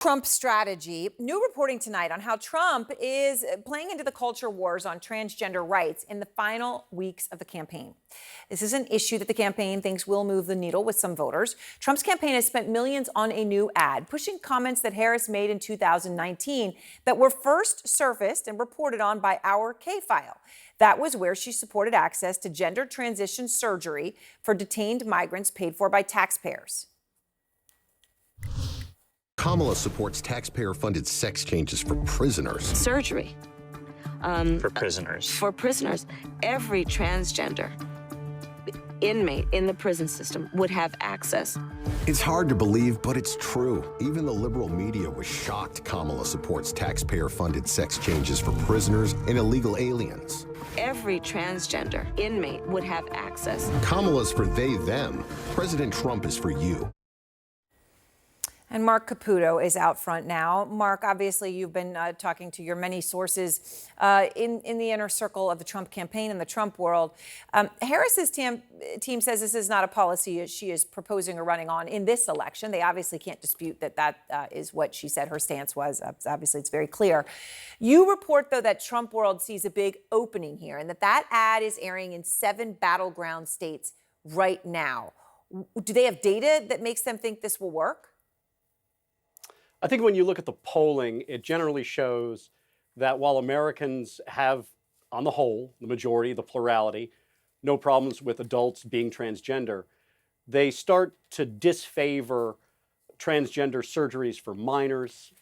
Trump strategy. New reporting tonight on how Trump is playing into the culture wars on transgender rights in the final weeks of the campaign. This is an issue that the campaign thinks will move the needle with some voters. Trump's campaign has spent millions on a new ad, pushing comments that Harris made in 2019 that were first surfaced and reported on by our K-File. That was where she supported access to gender transition surgery for detained migrants paid for by taxpayers. Kamala supports taxpayer-funded sex changes for prisoners. Surgery. For prisoners. For prisoners. Every transgender inmate in the prison system would have access. It's hard to believe, but it's true. Even the liberal media was shocked Kamala supports taxpayer-funded sex changes for prisoners and illegal aliens. Every transgender inmate would have access. Kamala's for they, them. President Trump is for you. And Mark Caputo is out front now. Mark, obviously, you've been talking to your many sources in the inner circle of the Trump campaign and the Trump world. Harris's team says this is not a policy she is proposing or running on in this election. They obviously can't dispute that is what she said her stance was. Obviously, it's very clear. You report, though, that Trump world sees a big opening here and that ad is airing in 7 battleground states right now. Do they have data that makes them think this will work? I think when you look at the polling, it generally shows that while Americans have, on the whole, the majority, the plurality, no problems with adults being transgender, they start to disfavor transgender surgeries for minors,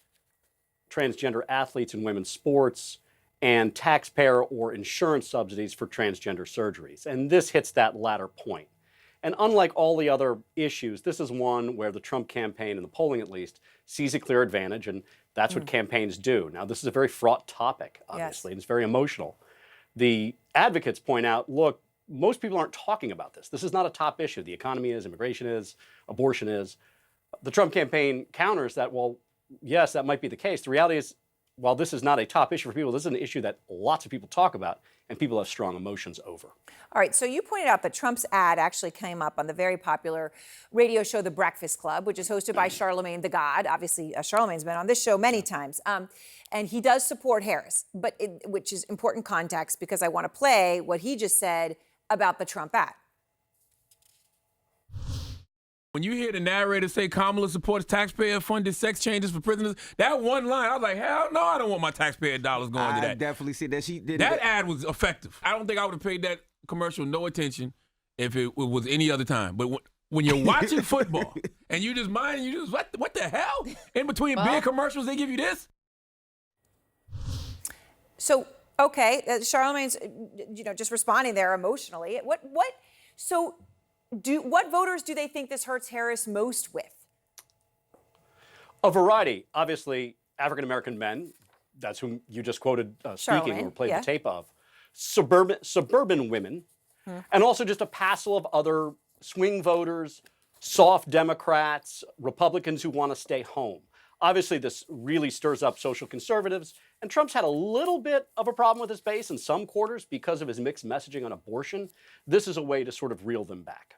transgender athletes in women's sports, and taxpayer or insurance subsidies for transgender surgeries. And this hits that latter point. And unlike all the other issues, this is one where the Trump campaign, in the polling at least, sees a clear advantage, and that's what campaigns do. Now, this is a very fraught topic, obviously, and it's very emotional. The advocates point out, look, most people aren't talking about this. This is not a top issue. The economy is, immigration is, abortion is. The Trump campaign counters that, well, yes, that might be the case. The reality is, while this is not a top issue for people, this is an issue that lots of people talk about and people have strong emotions over. All right, so you pointed out that Trump's ad actually came up on the very popular radio show, The Breakfast Club, which is hosted by Charlemagne the God. Obviously, Charlemagne's been on this show many times. And he does support Harris, which is important context because I want to play what he just said about the Trump ad. When you hear the narrator say Kamala supports taxpayer-funded sex changes for prisoners, that one line, I was like, hell no, I don't want my taxpayer dollars going to that. I definitely see that. She did that ad was effective. I don't think I would have paid that commercial no attention if it was any other time. But when you're watching football and you just what the hell? In between big commercials, they give you this? So, okay, Charlemagne's, just responding there emotionally. What voters do they think this hurts Harris most with? A variety. Obviously, African-American men, that's whom you just quoted speaking or played the tape of, suburban women, and also just a passel of other swing voters, soft Democrats, Republicans who want to stay home. Obviously, this really stirs up social conservatives, and Trump's had a little bit of a problem with his base in some quarters because of his mixed messaging on abortion. This is a way to sort of reel them back.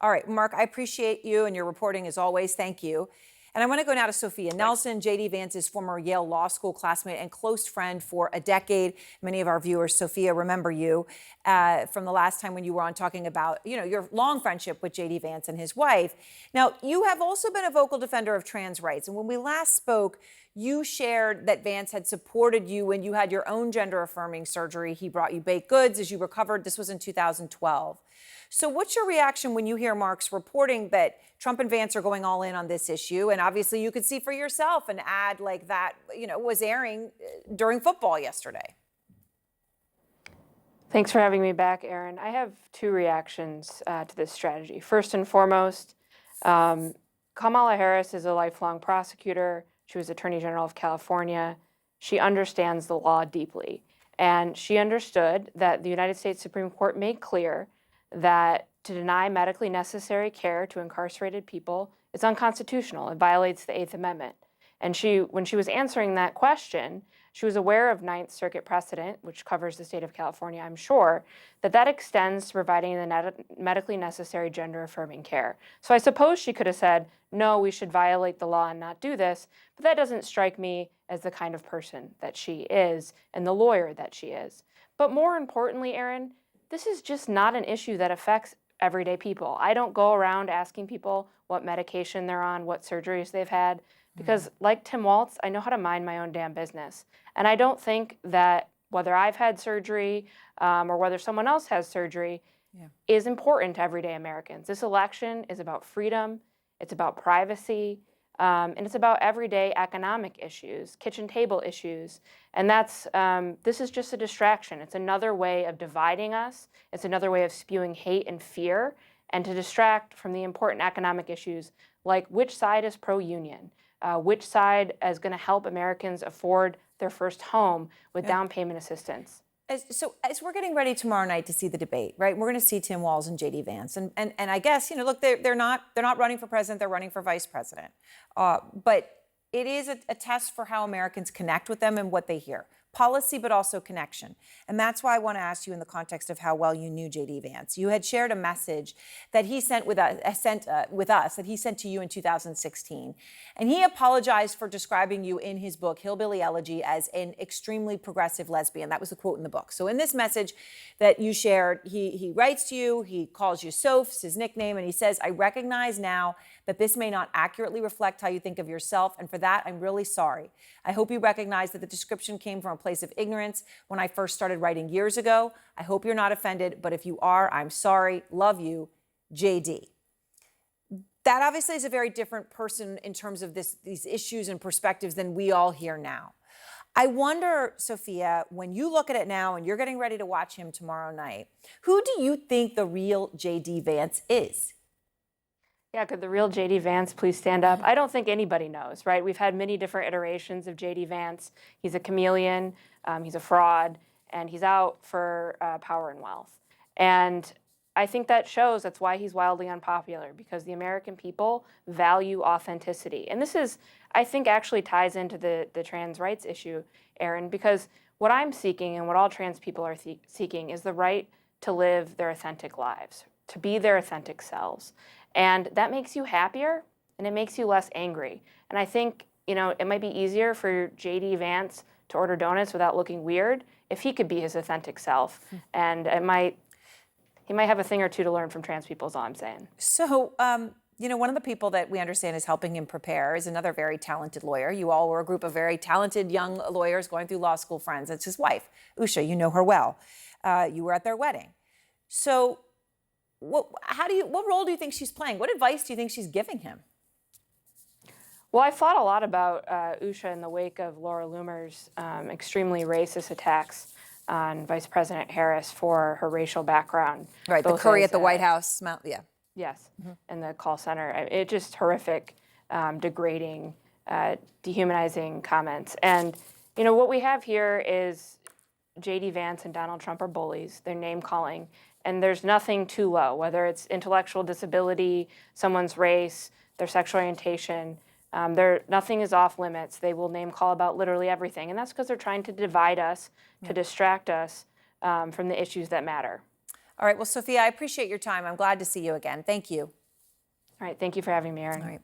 All right, Mark, I appreciate you and your reporting as always. Thank you. And I want to go now to Sophia Nelson, J.D. Vance's former Yale Law School classmate and close friend for a decade. Many of our viewers, Sophia, remember you from the last time when you were on talking about, your long friendship with J.D. Vance and his wife. Now, you have also been a vocal defender of trans rights. And when we last spoke, you shared that Vance had supported you when you had your own gender-affirming surgery. He brought you baked goods as you recovered. This was in 2012. So what's your reaction when you hear Mark's reporting that Trump and Vance are going all in on this issue? And obviously you could see for yourself an ad like that, was airing during football yesterday. Thanks for having me back, Erin. I have 2 reactions to this strategy. First and foremost, Kamala Harris is a lifelong prosecutor. She was Attorney General of California. She understands the law deeply. And she understood that the United States Supreme Court made clear that to deny medically necessary care to incarcerated people is unconstitutional. It violates the 8th Amendment. And when she was answering that question, she was aware of Ninth Circuit precedent, which covers the state of California, I'm sure, that extends to providing the medically necessary gender-affirming care. So I suppose she could have said, no, we should violate the law and not do this, but that doesn't strike me as the kind of person that she is and the lawyer that she is. But more importantly, Aaron, this is just not an issue that affects everyday people. I don't go around asking people what medication they're on, what surgeries they've had, because like Tim Waltz, I know how to mind my own damn business. And I don't think that whether I've had surgery or whether someone else has surgery is important to everyday Americans. This election is about freedom, it's about privacy, and it's about everyday economic issues, kitchen table issues. And this is just a distraction. It's another way of dividing us. It's another way of spewing hate and fear, and to distract from the important economic issues like which side is pro-union, which side is going to help Americans afford their first home with down payment assistance. So as we're getting ready tomorrow night to see the debate, right? We're going to see Tim Walz and J.D. Vance, and I guess look, they're not running for president; they're running for vice president. But it is a test for how Americans connect with them and what they hear. Policy, but also connection. And that's why I want to ask you in the context of how well you knew J.D. Vance. You had shared a message that he sent with us, that he sent to you in 2016. And he apologized for describing you in his book, Hillbilly Elegy, as an extremely progressive lesbian. That was the quote in the book. So in this message that you shared, he writes to you, he calls you Sophs, his nickname, and he says, I recognize now that this may not accurately reflect how you think of yourself, and for that, I'm really sorry. I hope you recognize that the description came from a place of ignorance when I first started writing years ago. I hope you're not offended, but if you are, I'm sorry. Love you, JD. That obviously is a very different person in terms of these issues and perspectives than we all hear now. I wonder, Sophia, when you look at it now and you're getting ready to watch him tomorrow night, who do you think the real JD Vance is? Yeah, could the real J.D. Vance please stand up? I don't think anybody knows, right? We've had many different iterations of J.D. Vance. He's a chameleon, he's a fraud, and he's out for power and wealth. And I think that shows that's why he's wildly unpopular, because the American people value authenticity. And this is, I think, actually ties into the trans rights issue, Aaron, because what I'm seeking and what all trans people are seeking is the right to live their authentic lives, to be their authentic selves. And that makes you happier and it makes you less angry. And I think, it might be easier for J.D. Vance to order donuts without looking weird if he could be his authentic self. And he might have a thing or two to learn from trans people is all I'm saying. So, one of the people that we understand is helping him prepare is another very talented lawyer. You all were a group of very talented young lawyers going through law school friends. It's his wife, Usha. You know her well. You were at their wedding. So, what role do you think she's playing? What advice do you think she's giving him? Well, I've thought a lot about Usha in the wake of Laura Loomer's extremely racist attacks on Vice President Harris for her racial background. Right, the curry at the White House. Yeah. Yes, and the call center. It's just horrific, degrading, dehumanizing comments. And, what we have here is J.D. Vance and Donald Trump are bullies. They're name-calling. And there's nothing too low, whether it's intellectual disability, someone's race, their sexual orientation. Nothing is off limits. They will name call about literally everything. And that's because they're trying to divide us, to distract us from the issues that matter. All right. Well, Sophia, I appreciate your time. I'm glad to see you again. Thank you. All right. Thank you for having me, Aaron. All right.